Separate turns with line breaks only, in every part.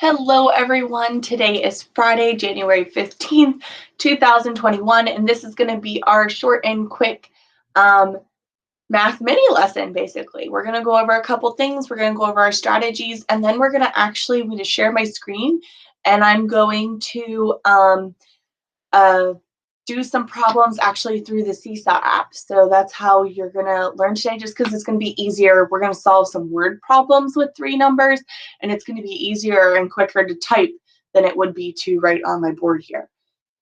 Hello, everyone. Today is Friday, January 15th, 2021, and this is going to be our short and quick math mini lesson, basically. We're going to go over a couple things. We're going to go over our strategies, and then we're going to actually share my screen, and I'm going to do some problems actually through the Seesaw app. So that's how you're going to learn today, just because it's going to be easier. We're going to solve some word problems with 3 numbers, and it's going to be easier and quicker to type than it would be to write on my board here.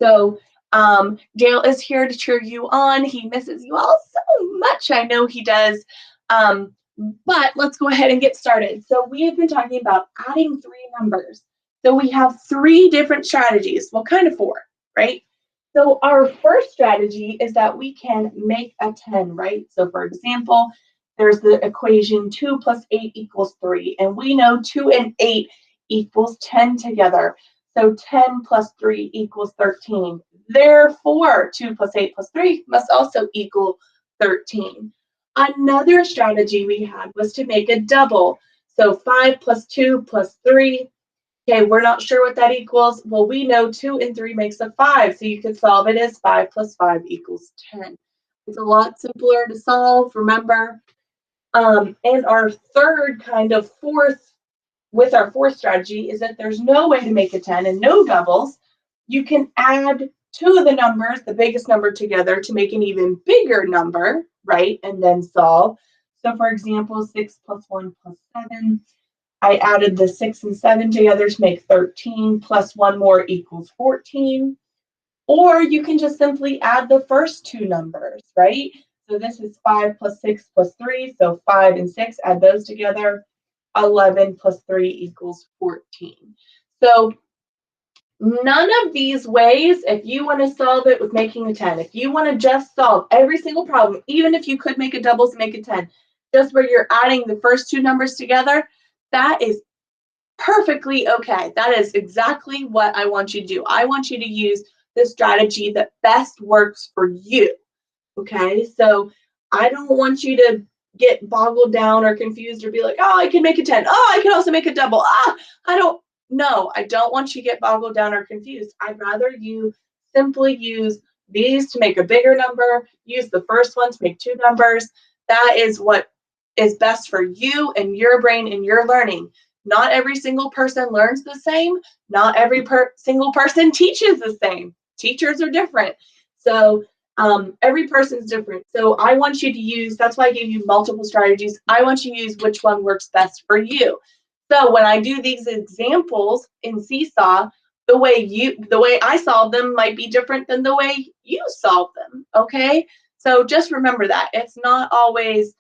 So Dale is here to cheer you on. He misses you all so much. I know he does. But let's go ahead and get started. So we have been talking about adding 3 numbers. So we have 3 different strategies. Well, kind of 4, right? So our first strategy is that we can make a 10, right? So for example, there's the equation 2 plus 8 equals 3. And we know 2 and 8 equals 10 together. So 10 plus 3 equals 13. Therefore, 2 plus 8 plus 3 must also equal 13. Another strategy we had was to make a double. So 5 plus 2 plus 3. Okay, we're not sure what that equals. Well, we know 2 and 3 makes a 5, so you could solve it as 5 plus 5 equals 10. It's a lot simpler to solve, remember. And our third with our fourth strategy is that there's no way to make a 10 and no doubles. You can add 2 of the numbers, the biggest number together, to make an even bigger number, right? And then solve. So for example, 6 plus 1 plus 7. I added the 6 and 7 together to make 13, plus 1 more equals 14. Or you can just simply add the first 2 numbers, right? So this is 5 plus 6 plus 3. So 5 and 6, add those together. 11 plus 3 equals 14. So none of these ways, if you want to solve it with making a 10, if you want to just solve every single problem, even if you could make a doubles and make a 10, just where you're adding the first 2 numbers together, that is perfectly okay. That is exactly what I want you to do. I want you to use the strategy that best works for you. Okay, so I don't want you to get boggled down or confused or be like, oh, I can make a 10. Oh, I can also make a double. I don't want you to get boggled down or confused. I'd rather you simply use these to make a bigger number, use the first one to make 2 numbers. That is what is best for you and your brain and your learning. Not every single person learns the same. Not every single person teaches the same. Teachers are different. So every person's different. So I want you to use, that's why I gave you multiple strategies. I want you to use which one works best for you. So when I do these examples in Seesaw, the way I solve them might be different than the way you solve them. Okay? So just remember that. It's not always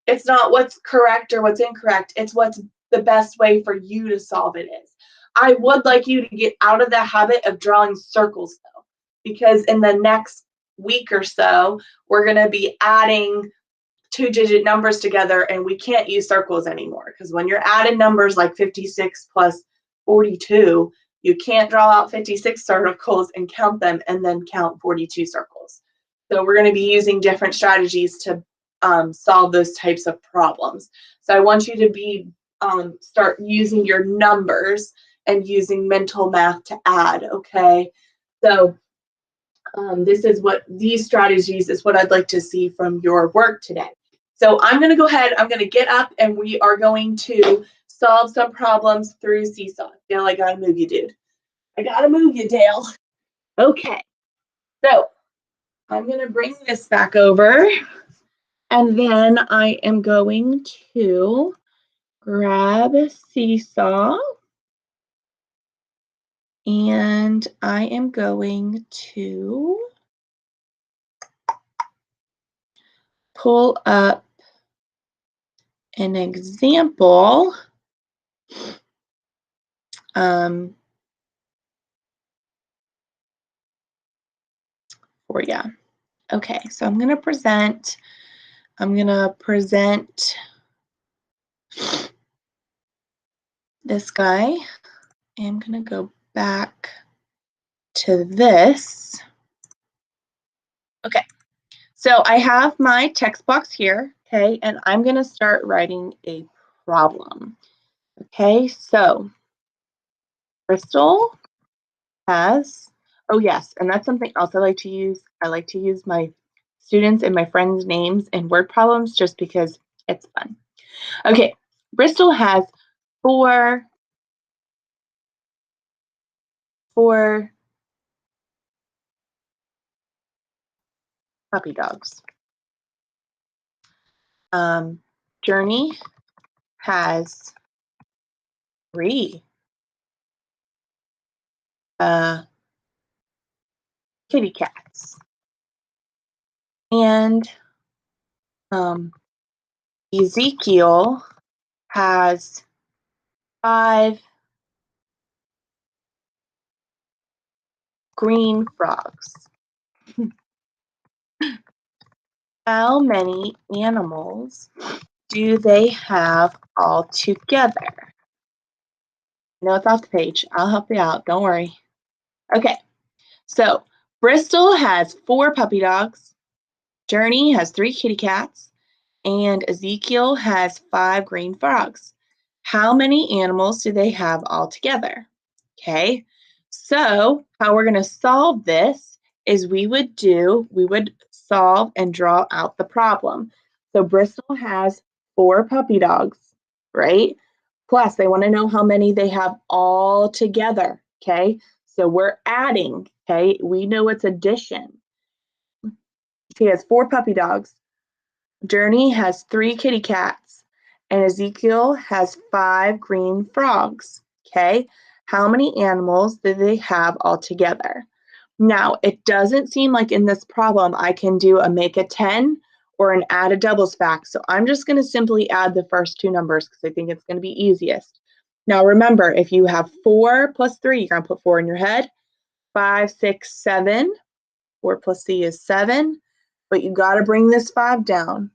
it's not what's correct or what's incorrect. It's what's the best way for you to solve it is. I would like you to get out of the habit of drawing circles, though, because in the next week or so, we're going to be adding 2-digit numbers together, and we can't use circles anymore, because when you're adding numbers like 56 plus 42, you can't draw out 56 circles and count them and then count 42 circles. So we're going to be using different strategies to solve those types of problems. So I want you to start using your numbers and using mental math to add, okay? So these strategies is what I'd like to see from your work today. So I'm going to go ahead, I'm going to get up, and we are going to solve some problems through Seesaw. Dale, I got to move you, dude. I got to move you, Dale. Okay. So I'm going to bring this back over. And then I am going to grab Seesaw, and I am going to pull up an example. For you. Okay, so I'm going to present this guy. I'm going to go back to this. Okay, so I have my text box here, okay, and I'm going to start writing a problem. Okay, so Bristol has, oh yes, and that's something else I like to use. I like to use my students and my friends' names in word problems just because it's fun. Okay, Bristol has four puppy dogs. Journey has three kitty cats. And Ezekiel has 5 green frogs. How many animals do they have all together? No, it's off the page. I'll help you out. Don't worry. Okay, so Bristol has 4 puppy dogs. Journey has 3 kitty cats. And Ezekiel has 5 green frogs. How many animals do they have all together? Okay, so how we're going to solve this is we would solve and draw out the problem. So Bristol has 4 puppy dogs, right? Plus, they want to know how many they have all together, okay? So we're adding, okay? We know it's addition. He has 4 puppy dogs. Journey has 3 kitty cats, and Ezekiel has 5 green frogs. Okay, how many animals do they have altogether? Now, it doesn't seem like in this problem I can do a make a 10 or an add a doubles fact, so I'm just going to simply add the first 2 numbers because I think it's going to be easiest. Now, remember, if you have 4 plus 3, you're going to put 4 in your head. 5, 6, 7. 4 plus 3 is 7, but you got to bring this 5 down.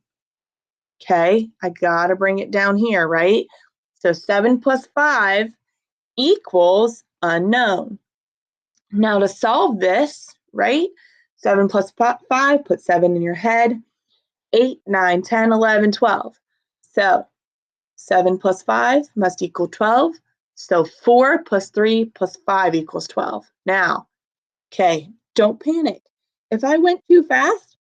Okay, I gotta bring it down here, right? So 7 plus 5 equals unknown. Now to solve this, right? 7 plus 5, put 7 in your head. 8, 9, 10, 11, 12. So 7 plus 5 must equal 12. So 4 plus 3 plus 5 equals 12. Now, okay, don't panic. If I went too fast,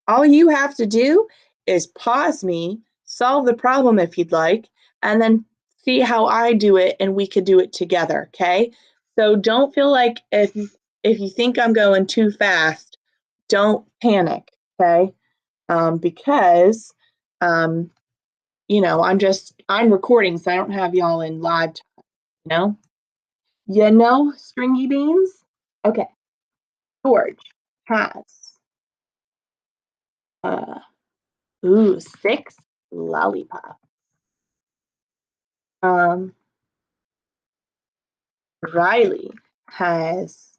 all you have to do is pause me, solve the problem if you'd like, and then see how I do it and we could do it together, okay? So don't feel like if you think I'm going too fast, don't panic, okay? Because I'm recording, so I don't have y'all in live time, you know? You know, stringy beans? Okay, George has 6 lollipops. Um, Riley has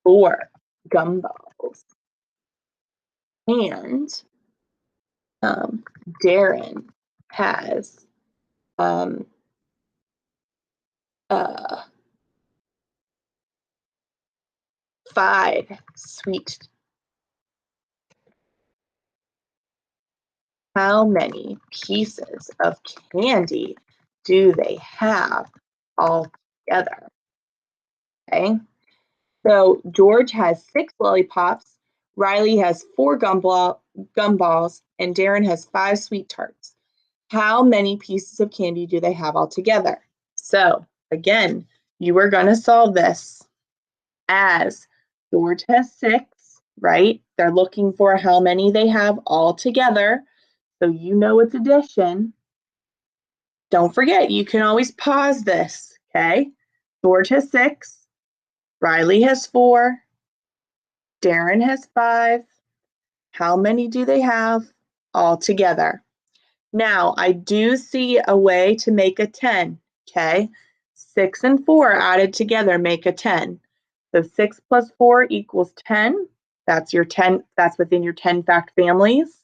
4 gumballs, and Darren has um, uh, 5 sweet. How many pieces of candy do they have all together? Okay. So George has 6 lollipops, Riley has 4 gumballs, and Darren has 5 sweet tarts. How many pieces of candy do they have all together? So again, you are going to solve this as George has 6, right? They're looking for how many they have all together. So you know it's addition. Don't forget, you can always pause this, okay? George has 6, Riley has 4, Darren has 5. How many do they have all together? Now, I do see a way to make a 10, okay? 6 and 4 added together make a 10. So 6 plus 4 equals 10. That's your 10, that's within your 10 fact families.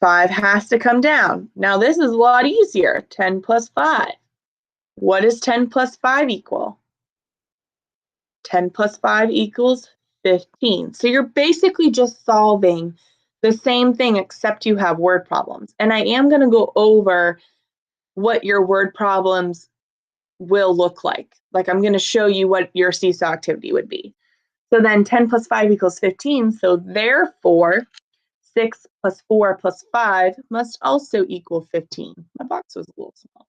5 has to come down. Now this is a lot easier. 10 plus 5. What does 10 plus 5 equal? 10 plus 5 equals 15. So you're basically just solving the same thing except you have word problems. And I am going to go over what your word problems will look like. Like I'm going to show you what your seesaw activity would be. So then 10 plus 5 equals 15. So therefore, 6 plus 4 plus 5 must also equal 15. My box was a little small.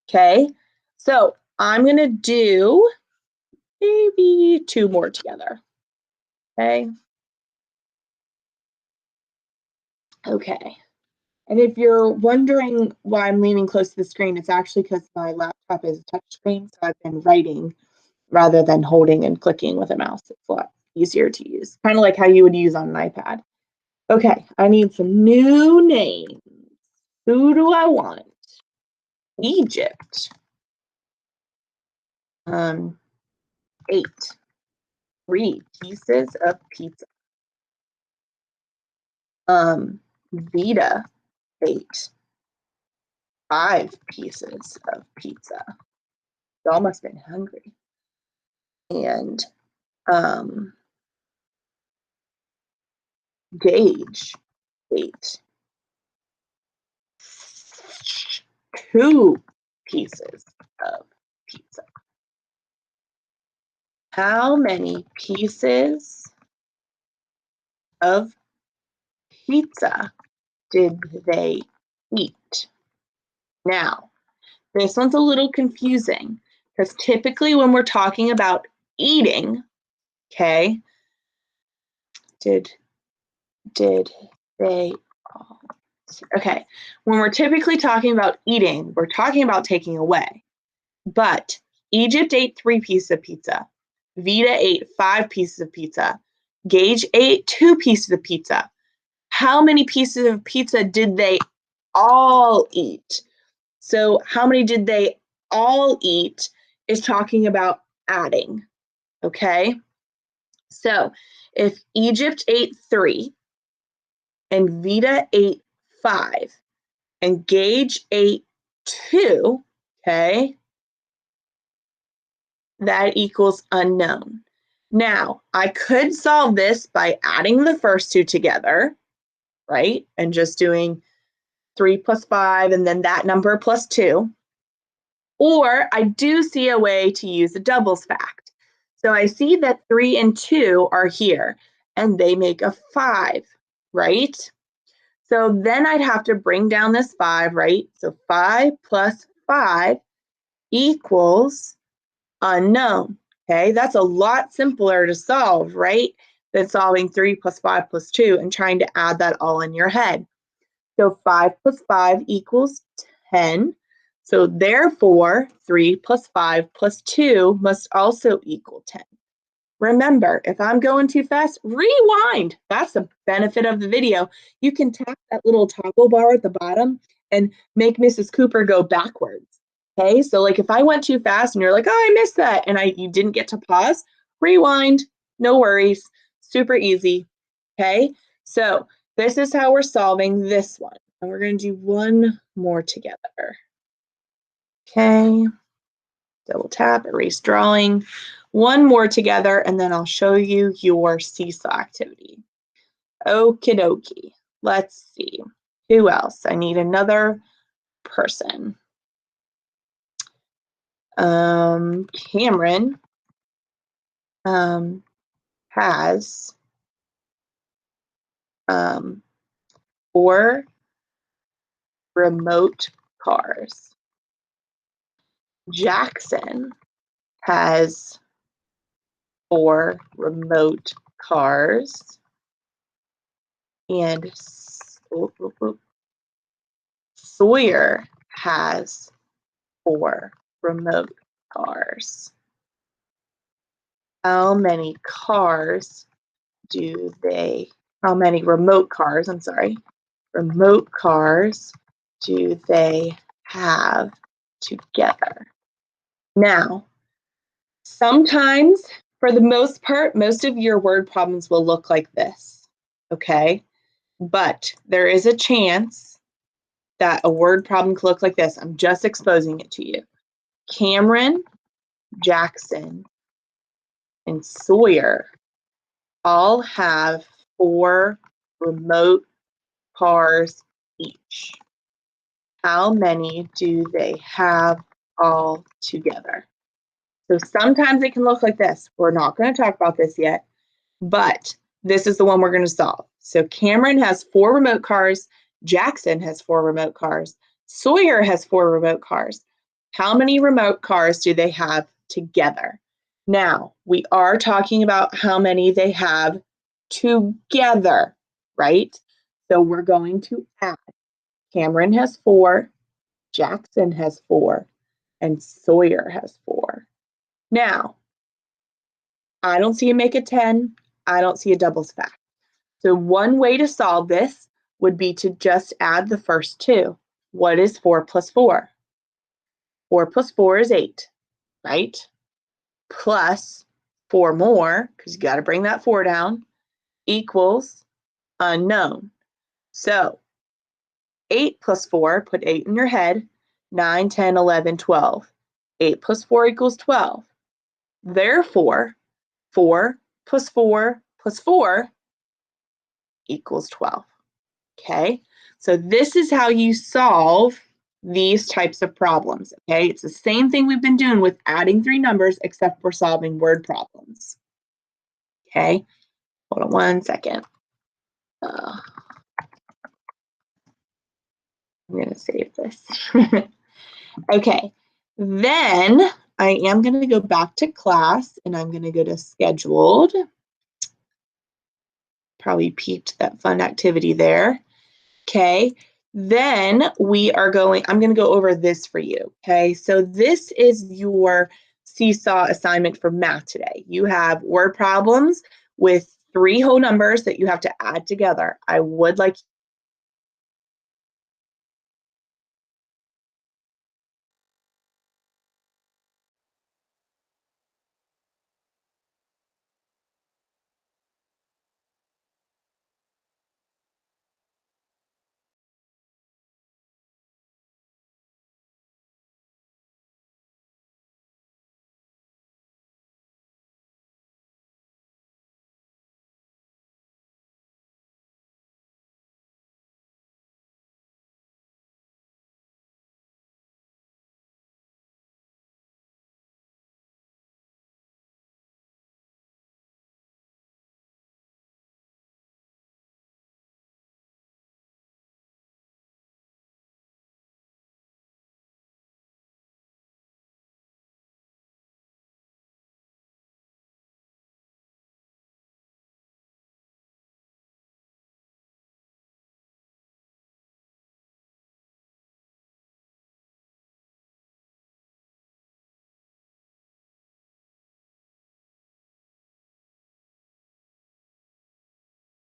Okay, so I'm going to do maybe 2 more together. Okay. Okay. And if you're wondering why I'm leaning close to the screen, it's actually because my laptop is a touch screen, so I've been writing rather than holding and clicking with a mouse. It's a lot easier to use, kind of like how you would use on an iPad. Okay, I need some new names. Who do I want? Egypt. 8. 3 pieces of pizza. Vita. 8. 5 pieces of pizza. Y'all must have been hungry. And Gauge. 8. 2 pieces of pizza. How many pieces of pizza did they eat? Now, this one's a little confusing because typically when we're talking about eating, okay, did they all? Okay, when we're typically talking about eating, we're talking about taking away. But Egypt ate 3 pieces of pizza. Vita ate 5 pieces of pizza. Gage ate 2 pieces of pizza. How many pieces of pizza did they all eat? So how many did they all eat is talking about adding, okay? So if Egypt ate 3 and Vita ate 5 and Gage ate 2, okay, that equals unknown. Now, I could solve this by adding the first 2 together, right? And just doing 3 plus 5 and then that number plus 2. Or I do see a way to use a doubles fact. So I see that 3 and 2 are here and they make a 5, right? So then I'd have to bring down this 5, right? So 5 plus 5 equals unknown. Okay, that's a lot simpler to solve, right? Than solving 3 plus 5 plus 2 and trying to add that all in your head. So 5 plus 5 equals 10. So therefore, 3 plus 5 plus 2 must also equal 10. Remember, if I'm going too fast, rewind. That's the benefit of the video. You can tap that little toggle bar at the bottom and make Mrs. Cooper go backwards. Okay, so like if I went too fast and you're like, oh, I missed that, and you didn't get to pause, rewind, no worries, super easy. Okay, so this is how we're solving this one. And we're going to do one more together. Okay, double tap, erase drawing. One more together, and then I'll show you your seesaw activity. Okie dokie. Let's see. Who else? I need another person. Cameron has 4 remote cars. Jackson has 4 remote cars. And Sawyer has 4 remote cars. How many remote cars, remote cars do they have together? Now, sometimes, for the most part, most of your word problems will look like this, okay? But there is a chance that a word problem could look like this. I'm just exposing it to you. Cameron, Jackson, and Sawyer all have 4 remote cars each? How many do they have all together? So sometimes it can look like this. We're not going to talk about this yet, but this is the one we're going to solve. So Cameron has 4 remote cars. Jackson has 4 remote cars. Sawyer has 4 remote cars. How many remote cars do they have together? Now, we are talking about how many they have together, right? So we're going to add. Cameron has 4, Jackson has 4, and Sawyer has 4. Now, I don't see a make a 10. I don't see a doubles fact. So one way to solve this would be to just add the first 2. What is 4 plus 4? 4 plus 4 is 8, right? Plus 4 more, because you got to bring that 4 down, equals unknown. So 8 plus 4, put 8 in your head, 9, 10, 11, 12. 8 plus 4 equals 12. Therefore, 4 plus 4 plus 4 equals 12. Okay, so this is how you solve these types of problems. Okay, it's the same thing we've been doing with adding 3 numbers, except we're solving word problems. Okay, hold on one second. I'm going to save this. Okay, then I am going to go back to class and I'm going to go to scheduled. Probably peeped that fun activity there. Okay, then I'm going to go over this for you. Okay, so this is your seesaw assignment for math today. You have word problems with 3 whole numbers that you have to add together. I would like